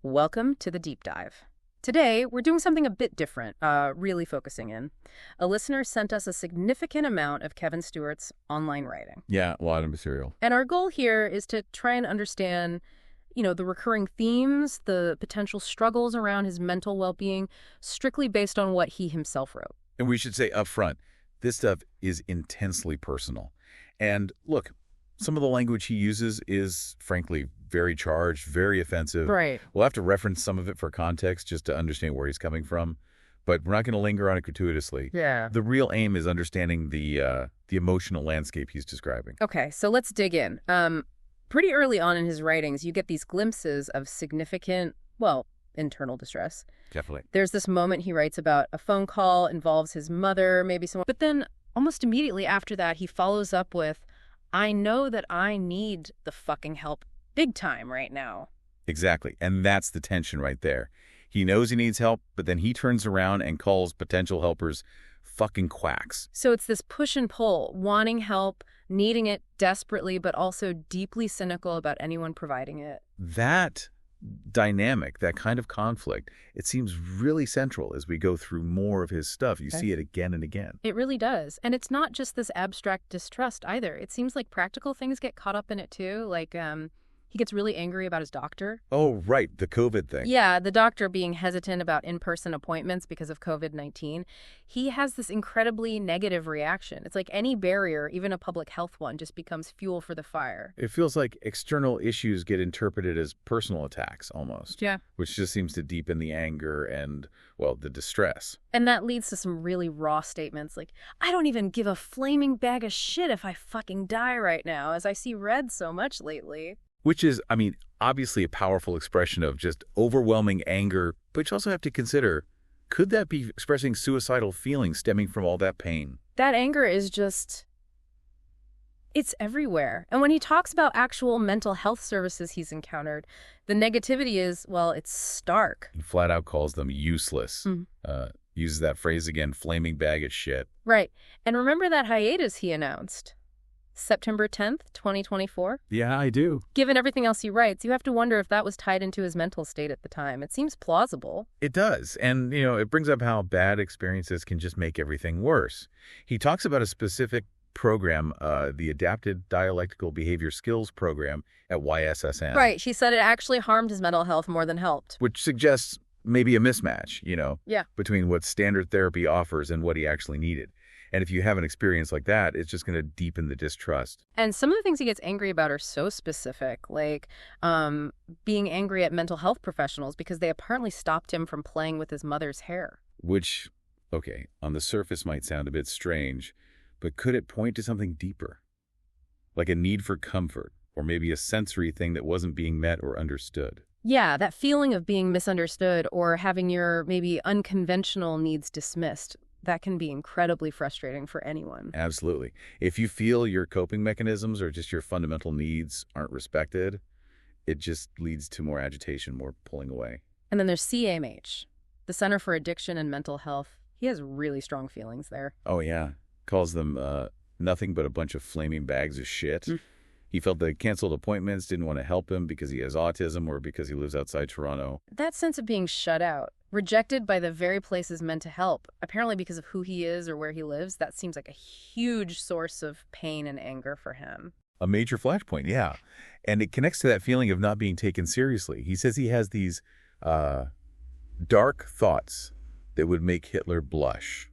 Welcome to the deep dive. Today, we're doing something a bit different, really focusing in. A listener sent us a significant amount of Kevin Stewart's online writing. Yeah, a lot of material. And our goal here is to try and understand, the recurring themes, the potential struggles around his mental well-being, strictly based on what he himself wrote. And we should say up front, this stuff is intensely personal. And look, some of the language he uses is, frankly, very charged, very offensive. Right. We'll have to reference some of it for context just to understand where he's coming from. But we're not going to linger on it gratuitously. Yeah. The real aim is understanding the emotional landscape he's describing. Okay, so let's dig in. Pretty early on in his writings, you get these glimpses of significant, internal distress. Definitely. There's this moment he writes about a phone call, involves his mother, maybe someone. But then almost immediately after that, he follows up with, I know that I need the fucking help big time right now. Exactly. And that's the tension right there. He knows he needs help, but then he turns around and calls potential helpers fucking quacks. So it's this push and pull, wanting help, needing it desperately, but also deeply cynical about anyone providing it. That dynamic, that kind of conflict, it seems really central as we go through more of his stuff. You see it again and again. It really does. And it's not just this abstract distrust either. It seems like practical things get caught up in it too. Like, he gets really angry about his doctor. Oh, right. The COVID thing. Yeah, the doctor being hesitant about in-person appointments because of COVID-19. He has this incredibly negative reaction. It's like any barrier, even a public health one, just becomes fuel for the fire. It feels like external issues get interpreted as personal attacks almost. Yeah. Which just seems to deepen the anger and, the distress. And that leads to some really raw statements like, I don't even give a flaming bag of shit if I fucking die right now, as I see red so much lately. Which is, obviously a powerful expression of just overwhelming anger, but you also have to consider, could that be expressing suicidal feelings stemming from all that pain? That anger is just, it's everywhere. And when he talks about actual mental health services he's encountered, the negativity is, it's stark. He flat out calls them useless. Uses that phrase again, flaming bag of shit. Right. And remember that hiatus he announced? September 10th, 2024? Yeah, I do. Given everything else he writes, you have to wonder if that was tied into his mental state at the time. It seems plausible. It does. And, it brings up how bad experiences can just make everything worse. He talks about a specific program, the Adapted Dialectical Behavior Skills Program at YSSN. Right. She said it actually harmed his mental health more than helped. Which suggests maybe a mismatch, between what standard therapy offers and what he actually needed. And if you have an experience like that, it's just going to deepen the distrust. And some of the things he gets angry about are so specific, like being angry at mental health professionals because they apparently stopped him from playing with his mother's hair. Which, on the surface might sound a bit strange, but could it point to something deeper? Like a need for comfort, or maybe a sensory thing that wasn't being met or understood. Yeah, that feeling of being misunderstood or having your maybe unconventional needs dismissed. That can be incredibly frustrating for anyone. Absolutely. If you feel your coping mechanisms or just your fundamental needs aren't respected, it just leads to more agitation, more pulling away. And then there's CMH, the Center for Addiction and Mental Health. He has really strong feelings there. Oh, yeah. Calls them nothing but a bunch of flaming bags of shit. He felt the canceled appointments didn't want to help him because he has autism or because he lives outside Toronto. That sense of being shut out, rejected by the very places meant to help, apparently because of who he is or where he lives, that seems like a huge source of pain and anger for him. A major flashpoint, yeah. And it connects to that feeling of not being taken seriously. He says he has these dark thoughts that would make Hitler blush,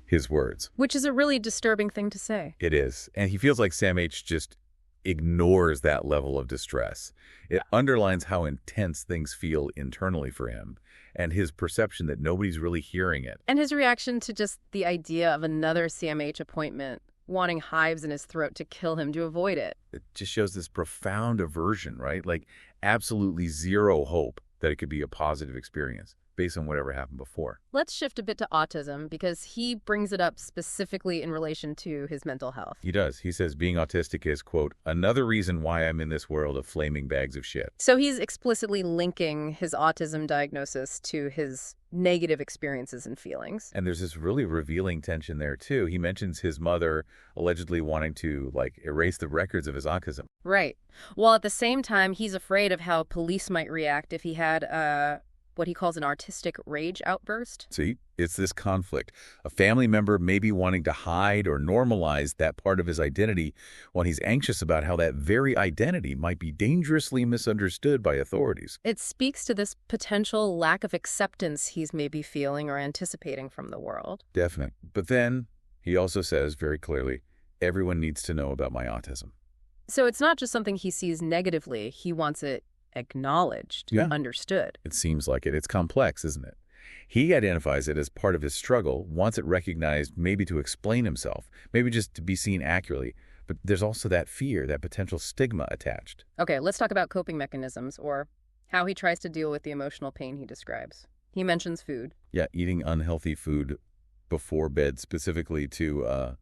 his words. Which is a really disturbing thing to say. It is. And he feels like Sam H. just ignores that level of distress. It underlines how intense things feel internally for him and his perception that nobody's really hearing it. And his reaction to just the idea of another CMH appointment, wanting hives in his throat to kill him to avoid it. It just shows this profound aversion, right? Like absolutely zero hope that it could be a positive experience. based on whatever happened before. Let's shift a bit to autism because he brings it up specifically in relation to his mental health. He does. He says being autistic is, quote, another reason why I'm in this world of flaming bags of shit. So he's explicitly linking his autism diagnosis to his negative experiences and feelings. And there's this really revealing tension there, too. He mentions his mother allegedly wanting to, erase the records of his autism. Right. While at the same time, he's afraid of how police might react if he had what he calls an artistic rage outburst. See, it's this conflict. A family member may be wanting to hide or normalize that part of his identity when he's anxious about how that very identity might be dangerously misunderstood by authorities. It speaks to this potential lack of acceptance he's maybe feeling or anticipating from the world. Definite. But then he also says very clearly, everyone needs to know about my autism. So it's not just something he sees negatively. He wants it acknowledged, understood. It seems like it. It's complex, isn't it? He identifies it as part of his struggle, wants it recognized, maybe to explain himself, maybe just to be seen accurately. But there's also that fear, that potential stigma attached. Okay, let's talk about coping mechanisms, or how he tries to deal with the emotional pain he describes. He mentions food. Yeah, eating unhealthy food before bed, specifically to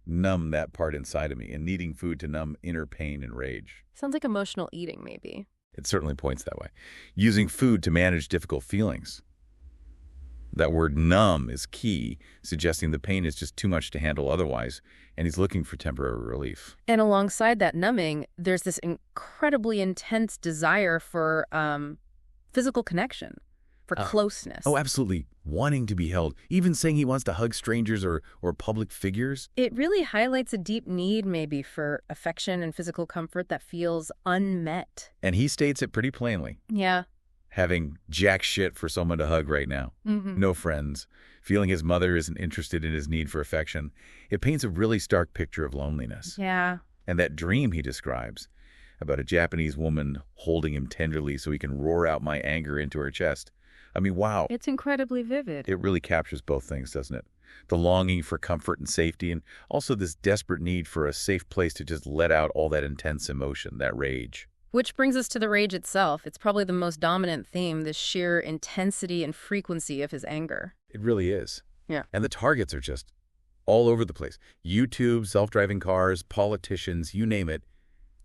numb that part inside of me, and needing food to numb inner pain and rage. Sounds like emotional eating, maybe. It certainly points that way. Using food to manage difficult feelings. That word numb is key, suggesting the pain is just too much to handle otherwise, and he's looking for temporary relief. And alongside that numbing, there's this incredibly intense desire for physical connection, for closeness. Oh, absolutely. Wanting to be held, even saying he wants to hug strangers or public figures. It really highlights a deep need, maybe, for affection and physical comfort that feels unmet. And he states it pretty plainly. Yeah. Having jack shit for someone to hug right now. No friends. Feeling his mother isn't interested in his need for affection. It paints a really stark picture of loneliness. Yeah. And that dream he describes about a Japanese woman holding him tenderly so he can roar out my anger into her chest. I mean, wow. It's incredibly vivid. It really captures both things, doesn't it? The longing for comfort and safety, and also this desperate need for a safe place to just let out all that intense emotion, that rage. Which brings us to the rage itself. It's probably the most dominant theme, the sheer intensity and frequency of his anger. It really is. Yeah. And the targets are just all over the place. YouTube, self-driving cars, politicians, you name it,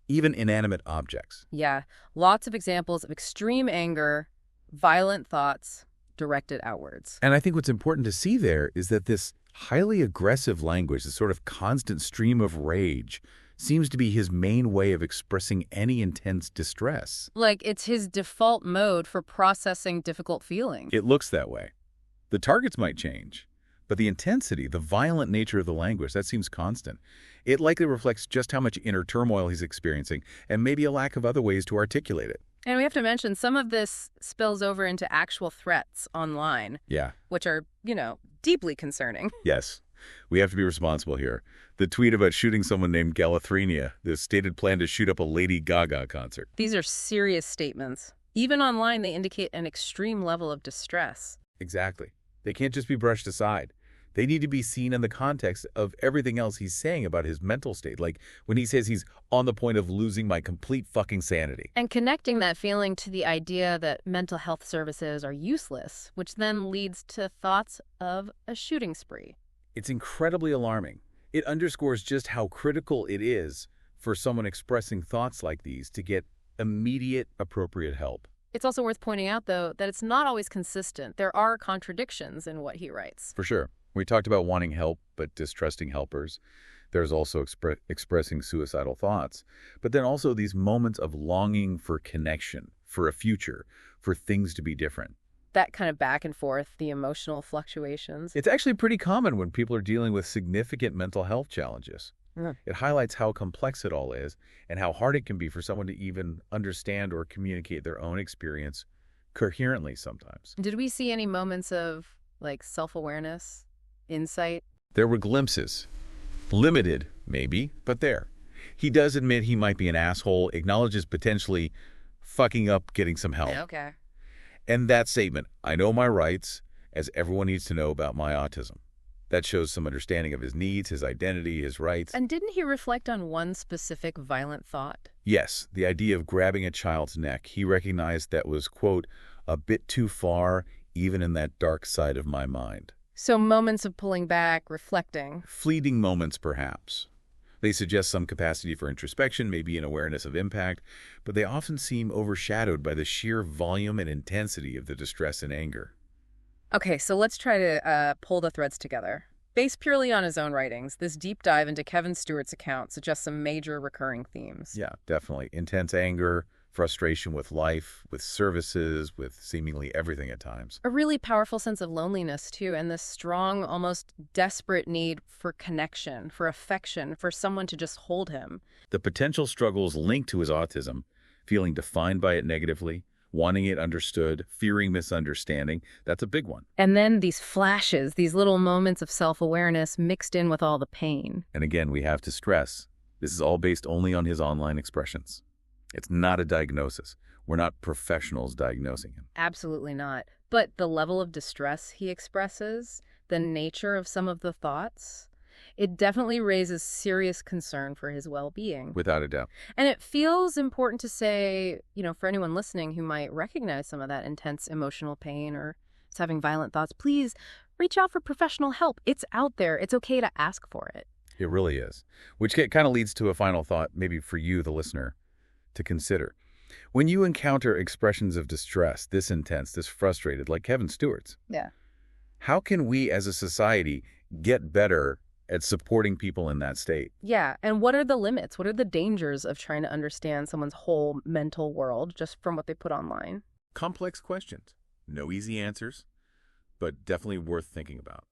even inanimate objects. Yeah. Lots of examples of extreme anger, violent thoughts directed outwards. And I think what's important to see there is that this highly aggressive language, this sort of constant stream of rage, seems to be his main way of expressing any intense distress. Like it's his default mode for processing difficult feelings. It looks that way. The targets might change, but the intensity, the violent nature of the language, that seems constant. It likely reflects just how much inner turmoil he's experiencing and maybe a lack of other ways to articulate it. And we have to mention some of this spills over into actual threats online. Yeah. Which are, deeply concerning. Yes. We have to be responsible here. The tweet about shooting someone named Galathrinia, the stated plan to shoot up a Lady Gaga concert. These are serious statements. Even online, they indicate an extreme level of distress. Exactly. They can't just be brushed aside. They need to be seen in the context of everything else he's saying about his mental state. Like when he says he's on the point of losing my complete fucking sanity. And connecting that feeling to the idea that mental health services are useless, which then leads to thoughts of a shooting spree. It's incredibly alarming. It underscores just how critical it is for someone expressing thoughts like these to get immediate, appropriate help. It's also worth pointing out, though, that it's not always consistent. There are contradictions in what he writes. For sure. We talked about wanting help, but distrusting helpers. There's also expressing suicidal thoughts. But then also these moments of longing for connection, for a future, for things to be different. That kind of back and forth, the emotional fluctuations. It's actually pretty common when people are dealing with significant mental health challenges. It highlights how complex it all is and how hard it can be for someone to even understand or communicate their own experience coherently sometimes. Did we see any moments of, self-awareness, insight? There were glimpses. Limited, maybe, but there. He does admit he might be an asshole, acknowledges potentially fucking up getting some help. Okay. And that statement, I know my rights, as everyone needs to know about my autism. That shows some understanding of his needs, his identity, his rights. And didn't he reflect on one specific violent thought? Yes, the idea of grabbing a child's neck. He recognized that was, quote, a bit too far, even in that dark side of my mind. So moments of pulling back, reflecting. Fleeting moments, perhaps. They suggest some capacity for introspection, maybe an awareness of impact, but they often seem overshadowed by the sheer volume and intensity of the distress and anger. Okay, so let's try to pull the threads together. Based purely on his own writings, this deep dive into Kevin Stewart's account suggests some major recurring themes. Yeah, definitely. Intense anger, frustration with life, with services, with seemingly everything at times. A really powerful sense of loneliness, too, and this strong, almost desperate need for connection, for affection, for someone to just hold him. The potential struggles linked to his autism, feeling defined by it negatively, wanting it understood, fearing misunderstanding, that's a big one. And then these flashes, these little moments of self-awareness mixed in with all the pain. And again, we have to stress, this is all based only on his online expressions. It's not a diagnosis. We're not professionals diagnosing him. Absolutely not. But the level of distress he expresses, the nature of some of the thoughts, it definitely raises serious concern for his well-being. Without a doubt. And it feels important to say, for anyone listening who might recognize some of that intense emotional pain or is having violent thoughts, please reach out for professional help. It's out there. It's okay to ask for it. It really is. Which kind of leads to a final thought, maybe for you, the listener, to consider. When you encounter expressions of distress, this intense, this frustrated, like Kevin Stewart's, Yeah. how can we as a society get better at supporting people in that state? Yeah, and what are the limits? What are the dangers of trying to understand someone's whole mental world just from what they put online? Complex questions. No easy answers, but definitely worth thinking about.